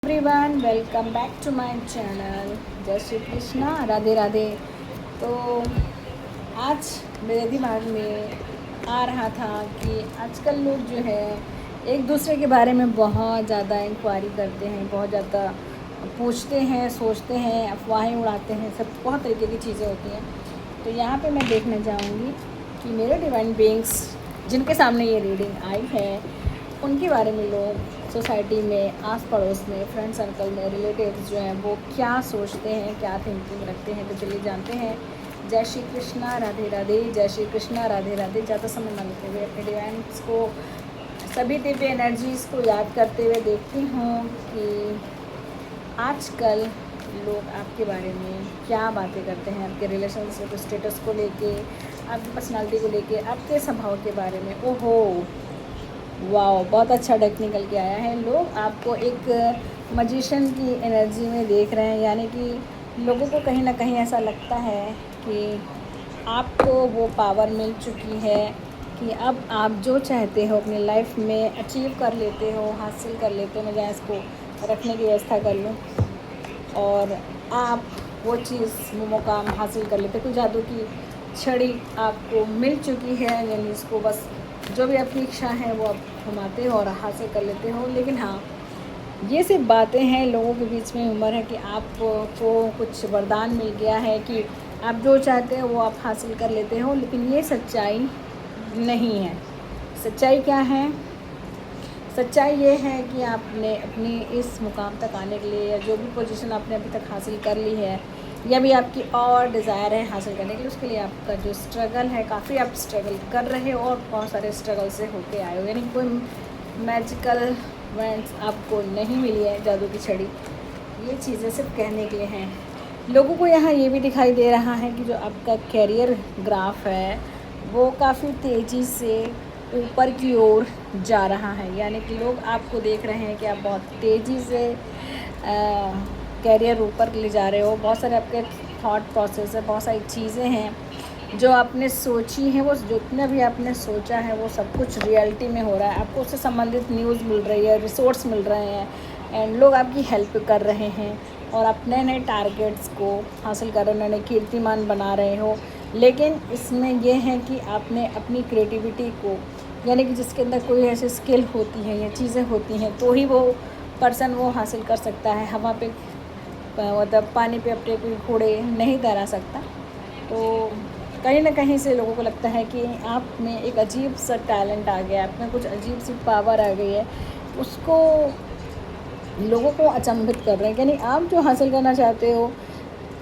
Everyone, welcome back to my channel. जय श्री कृष्णा, राधे राधे। तो आज मेरे दिमाग में आ रहा था कि आजकल लोग जो है एक दूसरे के बारे में बहुत ज़्यादा इंक्वायरी करते हैं, बहुत ज़्यादा पूछते हैं, सोचते हैं, अफवाहें उड़ाते हैं, सब बहुत तरीके की चीज़ें होती हैं। तो यहाँ पे मैं देखना चाहूँगी कि मेरे डिवाइन बीइंग्स जिनके सामने ये रीडिंग आई है उनके बारे में लोग सोसाइटी में, आस पड़ोस में, फ्रेंड सर्कल में, रिलेटिव्स जो हैं वो क्या सोचते हैं, क्या थिंकिंग रखते हैं। तो चलिए जानते हैं। जय श्री कृष्णा, राधे राधे। जय श्री कृष्णा, राधे राधे। ज़्यादा समय न लेते हुए अपने डिवाइन्स को, सभी दिव्य एनर्जीज़ को याद करते हुए देखती हूँ कि आजकल लोग आपके बारे में क्या बातें करते हैं, आपके रिलेशनशिप स्टेटस को लेके, आपकी पर्सनालिटी को लेके, आपके स्वभाव के बारे में। ओहो वाह, बहुत अच्छा डेक निकल के आया है। लोग आपको एक मजिशियन की एनर्जी में देख रहे हैं, यानी कि लोगों को कहीं ना कहीं ऐसा लगता है कि आपको वो पावर मिल चुकी है कि अब आप जो चाहते हो अपनी लाइफ में अचीव कर लेते हो, हासिल कर लेते हो। मैं जहाँ इसको रखने की व्यवस्था कर लूँ और आप वो चीज़, वो मुकाम हासिल कर लेते। कोई जादू की छड़ी आपको मिल चुकी है, यानी इसको बस जो भी आपकी इच्छा है वो आप घुमाते हो और हासिल कर लेते हो। लेकिन हाँ, ये सिर्फ बातें हैं, लोगों के बीच में उम्र है कि आपको कुछ वरदान मिल गया है कि आप जो चाहते हो वो आप हासिल कर लेते हो। लेकिन ये सच्चाई नहीं है। सच्चाई क्या है? सच्चाई ये है कि आपने अपनी इस मुकाम तक आने के लिए, या जो भी पोजीशन आपने अभी तक हासिल कर ली है, या भी आपकी और डिज़ायर है हासिल करने के लिए, उसके लिए आपका जो स्ट्रगल है, काफ़ी आप स्ट्रगल कर रहे हो और बहुत सारे स्ट्रगल से होके आए हो। यानी कोई मैजिकल वैंड्स आपको नहीं मिली है, जादू की छड़ी। ये चीज़ें सिर्फ कहने के लिए हैं। लोगों को यहाँ ये भी दिखाई दे रहा है कि जो आपका कैरियर ग्राफ है वो काफ़ी तेज़ी से ऊपर की ओर जा रहा है। यानी कि लोग आपको देख रहे हैं कि आप बहुत तेज़ी से कैरियर ऊपर ले जा रहे हो। बहुत सारे आपके थॉट प्रोसेस है, बहुत सारी चीज़ें हैं जो आपने सोची हैं, वो जितना भी आपने सोचा है वो सब कुछ रियलिटी में हो रहा है। आपको उससे संबंधित न्यूज़ मिल रही है, रिसोर्स मिल रहे हैं, एंड लोग आपकी हेल्प कर रहे हैं और आप नए नए टारगेट्स को हासिल कर रहे हो, नए नए कीर्तिमान बना रहे हो। लेकिन इसमें यह है कि आपने अपनी क्रिएटिविटी को, यानी कि जिसके अंदर कोई ऐसी स्किल होती है या चीज़ें होती हैं तो ही वो पर्सन वो हासिल कर सकता है। हवा पे, मतलब पानी पे अपने कोई घोड़े नहीं तैरा सकता। तो कहीं ना कहीं से लोगों को लगता है कि आप में एक अजीब सा टैलेंट आ गया, आप में कुछ अजीब सी पावर आ गई है। उसको लोगों को अचंभित कर रहे हैं, यानी आप जो हासिल करना चाहते हो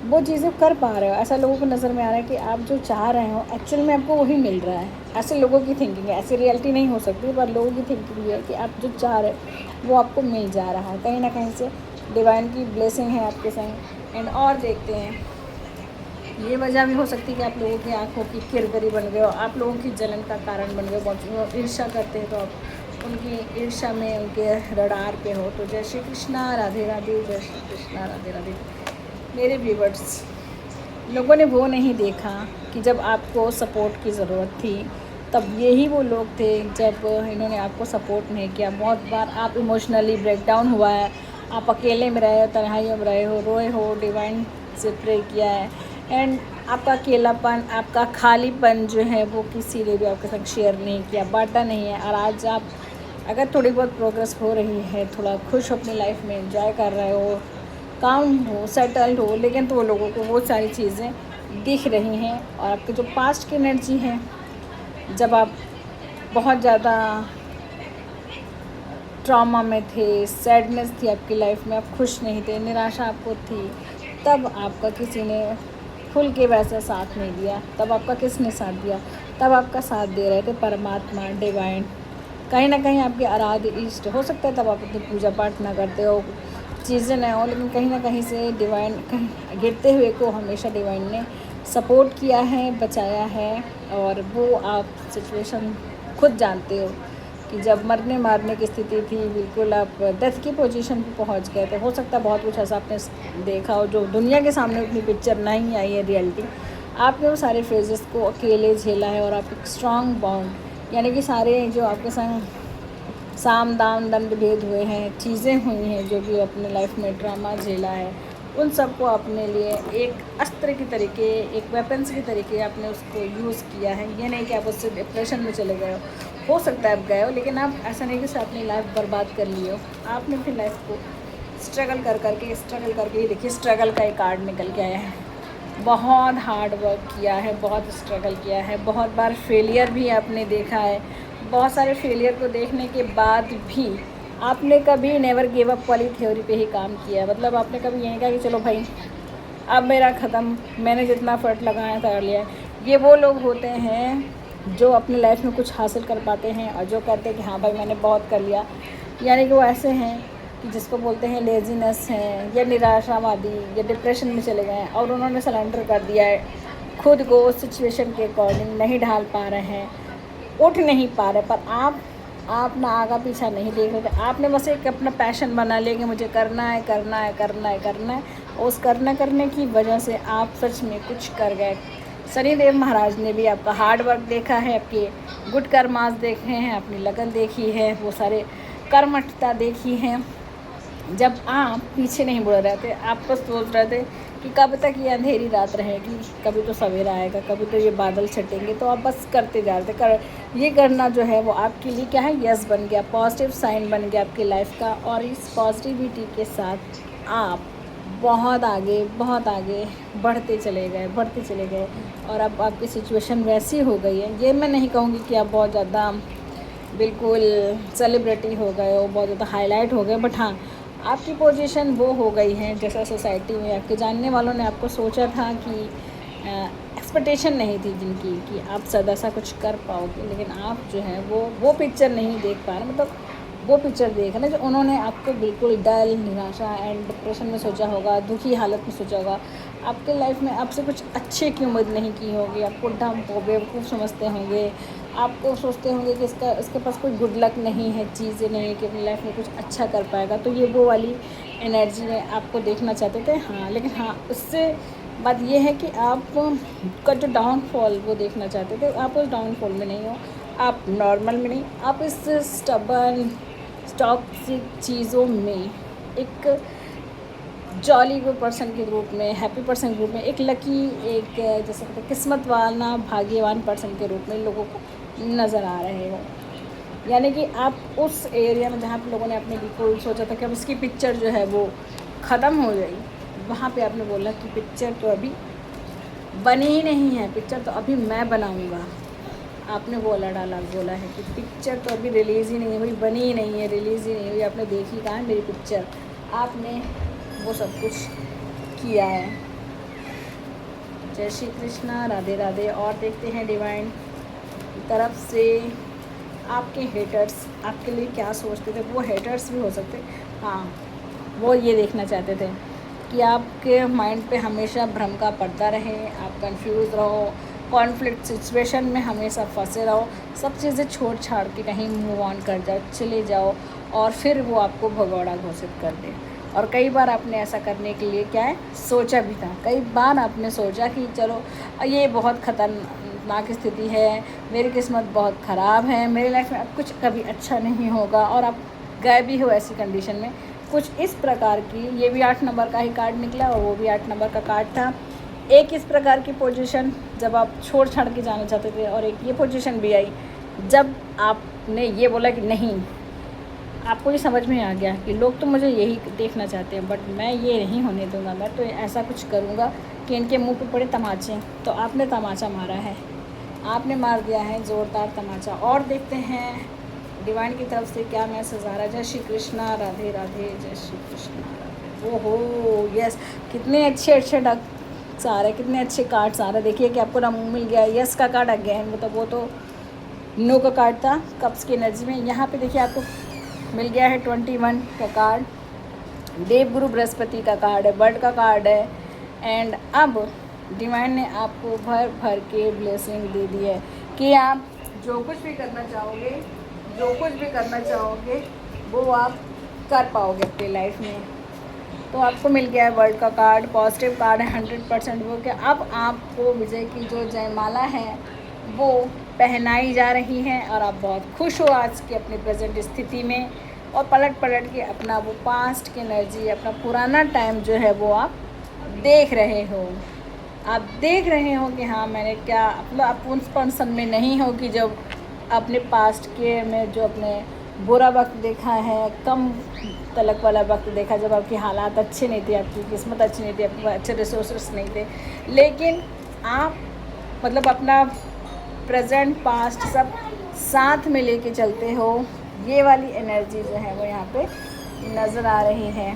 वो चीज़ें कर पा रहे हो। ऐसा लोगों को नज़र में आ रहा है कि आप जो चाह रहे हो एक्चुअल में आपको वही मिल रहा है। ऐसे लोगों की थिंकिंग है, ऐसी रियलिटी नहीं हो सकती, पर लोगों की थिंकिंग ये है कि आप जो चाह रहे हो वो आपको मिल जा रहा है। कहीं ना कहीं से डिवाइन की ब्लेसिंग है आपके संग। एंड और देखते हैं, ये वजह भी हो सकती है कि आप लोगों की आंखों की किरकिरी बन गए हो, आप लोगों की जलन का कारण बन गए हो। बहुत ईर्ष्या करते हैं तो आप उनकी ईर्ष्या में, उनके रडार पे हो। तो जय श्री कृष्णा, राधे राधे। जय श्री कृष्णा, राधे राधे। मेरे व्यूवर्स, लोगों ने वो नहीं देखा कि जब आपको सपोर्ट की ज़रूरत थी तब यही वो लोग थे जब इन्होंने आपको सपोर्ट नहीं किया। बहुत बार आप इमोशनली ब्रेकडाउन हुआ है, आप अकेले में रहे हो, तन्हाइयों में रहे हो, रोए हो, डिवाइन से प्रे किया है। एंड आपका अकेलापन, आपका खालीपन जो है वो किसी ने भी आपके साथ शेयर नहीं किया, बांटा नहीं है। और आज आप अगर थोड़ी बहुत प्रोग्रेस हो रही है, थोड़ा खुश हो अपनी लाइफ में, एंजॉय कर रहे हो, काम हो, सेटल्ड हो, लेकिन तो वो लोगों को वो सारी चीज़ें दिख रही हैं। और आपके जो पास्ट की एनर्जी है, जब आप बहुत ज़्यादा ट्रॉमा में थे, सैडनेस थी आपकी लाइफ में, आप खुश नहीं थे, निराशा आपको थी, तब आपका किसी ने खुल के वैसा साथ नहीं दिया। तब आपका किसने साथ दिया? तब आपका साथ दे रहे थे परमात्मा, डिवाइन। कहीं ना कहीं आपके आराध्य इष्ट हो सकता है, तब आप अपनी पूजा पाठ ना करते हो, चीज़ें ना हो, लेकिन कहीं ना कहीं से डिवाइन, कहीं गिरते हुए को हमेशा डिवाइन ने सपोर्ट किया है, बचाया है। और वो आप सिचुएशन खुद जानते हो कि जब मरने मारने की स्थिति थी, बिल्कुल आप डेथ की पोजीशन पे पहुंच गए थे। हो सकता है बहुत कुछ ऐसा आपने देखा हो जो दुनिया के सामने उतनी पिक्चर नहीं आई है रियलिटी। आपने वो सारे फेजेस को अकेले झेला है और आप एक स्ट्रॉन्ग बॉन्ड, यानी कि सारे जो आपके संग साम दाम दंड भेद हुए हैं, चीज़ें हुई हैं जो भी अपने लाइफ में ड्रामा झेला है, उन सबको अपने लिए एक अस्त्र की तरीके, एक वेपन्स की तरीके आपने उसको यूज़ किया है। ये नहीं कि आप उससे डिप्रेशन में चले गए हो सकता है आप गए हो, लेकिन आप ऐसा नहीं कि अपनी लाइफ बर्बाद कर लिए हो। आपने अपनी लाइफ को स्ट्रगल करके ये देखिए स्ट्रगल का एक कार्ड निकल के आया है। बहुत हार्ड वर्क किया है, बहुत स्ट्रगल किया है, बहुत बार फेलियर भी आपने देखा है। बहुत सारे फेलियर को देखने के बाद भी आपने कभी नेवर गिव अप वाली थ्योरी पे ही काम किया है। मतलब आपने कभी ये नहीं कहा कि चलो भाई अब मेरा ख़त्म, मैंने जितना एफर्ट लगाया कर लिया है। ये वो लोग होते हैं जो अपनी लाइफ में कुछ हासिल कर पाते हैं और जो कहते हैं कि हाँ भाई मैंने बहुत कर लिया। यानी कि वो ऐसे हैं कि जिसको बोलते हैं लेजीनेस हैं या निराशावादी या डिप्रेशन में चले गए हैं और उन्होंने सरेंडर कर दिया है, खुद को उस सिचुएशन के अकॉर्डिंग नहीं ढाल पा रहे हैं, उठ नहीं पा रहे। पर आप ना आगा पीछा नहीं देख रहे थे, आपने बस एक अपना पैशन बना लिया कि मुझे करना है करना है करना है करना है। और उस करने की वजह से आप सच में कुछ कर गए। शनिदेव महाराज ने भी आपका हार्ड वर्क देखा है, आपके गुड कर्मास देखे हैं, अपनी लगन देखी है, वो सारे कर्मठता देखी है। जब आप पीछे नहीं मुड़ रहे थे, आप बस सोच रहे थे कि कब तक ये अंधेरी रात रहेगी, कभी तो सवेरा आएगा, कभी तो ये बादल छटेंगे, तो आप बस करते जा रहे थे। ये करना जो है वो आपके लिए क्या है, यस बन गया, पॉजिटिव साइन बन गया आपकी लाइफ का। और इस पॉजिटिविटी के साथ आप बहुत आगे बढ़ते चले गए और अब आपकी सिचुएशन वैसी हो गई है। ये मैं नहीं कहूँगी कि आप बहुत ज़्यादा बिल्कुल सेलिब्रिटी हो गए हो, बहुत ज़्यादा हाईलाइट हो गए, बट हाँ आपकी पोजीशन वो हो गई है जैसा सोसाइटी में आपके जानने वालों ने आपको सोचा था कि एक्सपेक्टेशन नहीं थी जिनकी कि आप सदा सा कुछ कर पाओगे, लेकिन आप जो है वो पिक्चर नहीं देख पा रहे। मतलब वो पिक्चर देख रहे जो उन्होंने आपको बिल्कुल डल, निराशा एंड डिप्रेशन में सोचा होगा, दुखी हालत में सोचा होगा। आपके लाइफ में आपसे कुछ अच्छे की उम्मीद नहीं की होगी, आपको डम हो बेवकूफ़ समझते होंगे, आपको सोचते होंगे कि इसके पास कोई गुड लक नहीं है, चीज़ें नहीं है कि अपनी लाइफ में कुछ अच्छा कर पाएगा। तो ये वो वाली एनर्जी में आपको देखना चाहते थे। हाँ, लेकिन हाँ उससे बात ये है कि आप का जो डाउनफॉल वो देखना चाहते थे, आप उस डाउनफॉल में नहीं हो, आप नॉर्मल में नहीं, आप इस स्टबर्न टॉक्सिक चीज़ों में एक जॉली पर्सन के रूप में, हैप्पी पर्सन के रूप में, एक लकी, एक जैसे कहते हैं किस्मत वाला भाग्यवान पर्सन के रूप में लोगों को नज़र आ रहे हो। यानी कि आप उस एरिया में जहाँ पे लोगों ने अपने बिल्कुल सोचा था कि अब इसकी पिक्चर जो है वो ख़त्म हो गई, वहाँ पे आपने बोला कि पिक्चर तो अभी बनी ही नहीं है, पिक्चर तो अभी मैं बनाऊँगा। आपने बोला है कि पिक्चर तो अभी रिलीज़ ही नहीं हुई, बनी ही नहीं है, रिलीज़ ही नहीं हुई, आपने देखी कहाँ है मेरी पिक्चर। आपने वो सब कुछ किया है। जय श्री कृष्णा, राधे राधे। और देखते हैं डिवाइन की तरफ से आपके हेटर्स आपके लिए क्या सोचते थे। वो हेटर्स भी हो सकते, हाँ वो ये देखना चाहते थे कि आपके माइंड पे हमेशा भ्रम का पर्दा रहे, आप कंफ्यूज रहो, कॉन्फ्लिक्ट सिचुएशन में हमेशा फंसे रहो, सब चीज़ें छोड़ छाड़ के कहीं मूव ऑन कर जाओ, चले जाओ और फिर वो आपको भगौड़ा घोषित कर दे। और कई बार आपने ऐसा करने के लिए क्या है सोचा भी था, कई बार आपने सोचा कि चलो ये बहुत ख़तरनाक स्थिति है, मेरी किस्मत बहुत ख़राब है, मेरी लाइफ में अब कुछ कभी अच्छा नहीं होगा, और आप गए भी हो ऐसी कंडीशन में। कुछ इस प्रकार की, ये भी 8 नंबर का ही कार्ड निकला और वो भी 8 नंबर का कार्ड था। एक इस प्रकार की पोजीशन जब आप छोड़ छाड़ के जाना चाहते थे, और एक ये पोजीशन भी आई जब आपने ये बोला कि नहीं, आपको ये समझ में आ गया कि लोग तो मुझे यही देखना चाहते हैं, बट मैं ये नहीं होने दूंगा, मैं तो ऐसा कुछ करूँगा कि इनके मुंह पे पड़े तमाचे। तो आपने तमाचा मारा है, आपने मार दिया है ज़ोरदार तमाचा। और देखते हैं डिवाइन की तरफ से क्या मैसेज आ रहा है। जय श्री कृष्णा, राधे राधे, जय श्री कृष्णा, राधे। ओहो यस, कितने अच्छे डक्स आ रहे, कितने अच्छे कार्ड्स आ रहे। देखिए कि आपको ना मुँह मिल गया, यस का कार्ड अगेन, मतलब वो तो नो का कार्ड था कप्स की एनर्जी में। यहाँ पे देखिए आपको मिल गया है 21 का कार्ड, देवगुरु बृहस्पति का कार्ड है, बर्ड का कार्ड है। एंड अब डिवाइन ने आपको भर भर के ब्लेसिंग दे दी है कि आप जो कुछ भी करना चाहोगे वो आप कर पाओगे अपनी लाइफ में। तो आपको मिल गया है वर्ल्ड का कार्ड, पॉजिटिव कार्ड है 100% वो कि अब आपको विजय की जो जयमाला है वो पहनाई जा रही हैं और आप बहुत खुश हो आज की अपनी प्रेजेंट स्थिति में, और पलट पलट के अपना वो पास्ट की एनर्जी, अपना पुराना टाइम जो है वो आप देख रहे हो। आप देख रहे हो कि हाँ मैंने क्या, मतलब आप उस पर्सन में नहीं हो कि जब अपने पास्ट के में जो अपने बुरा वक्त देखा है, कम तलक वाला वक्त देखा, जब आपकी हालात अच्छे नहीं थे, आपकी किस्मत अच्छी नहीं थी, आपके पास अच्छे रिसोर्सेस नहीं थे, लेकिन आप मतलब अपना प्रेजेंट पास्ट सब साथ में लेके चलते हो। ये वाली एनर्जी जो है वो यहाँ पे नज़र आ रही है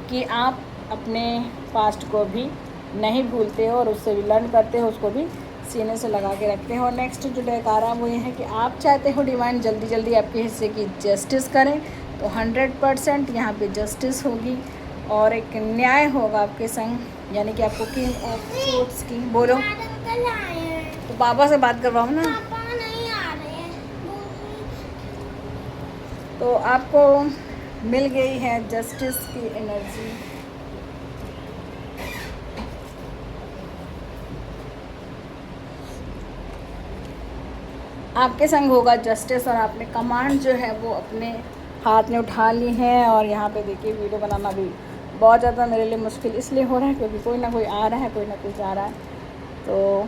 कि आप अपने पास्ट को भी नहीं भूलते हो और उससे भी लर्न करते हो, उसको भी सीने से लगा के रखते हो। नेक्स्ट जो डेकारा वो ये है कि आप चाहते हो डिवाइन जल्दी जल्दी आपके हिस्से की जस्टिस करें, तो 100% यहाँ पे जस्टिस होगी और एक न्याय होगा आपके संग, यानी कि आपको किंग ऑफ सोर्ड्स की बोलो तो पापा से बात करवाओ ना। नहीं आ रहे हैं। तो आपको मिल गई है जस्टिस की एनर्जी। आपके संग होगा जस्टिस और आपने कमांड जो है वो अपने हाथ में उठा ली है। और यहाँ पे देखिए वीडियो बनाना भी बहुत ज़्यादा मेरे लिए मुश्किल इसलिए हो रहा है क्योंकि कोई ना कोई आ रहा है, कोई ना कोई जा रहा है। तो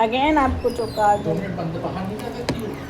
अगेन आपको जो कार्ड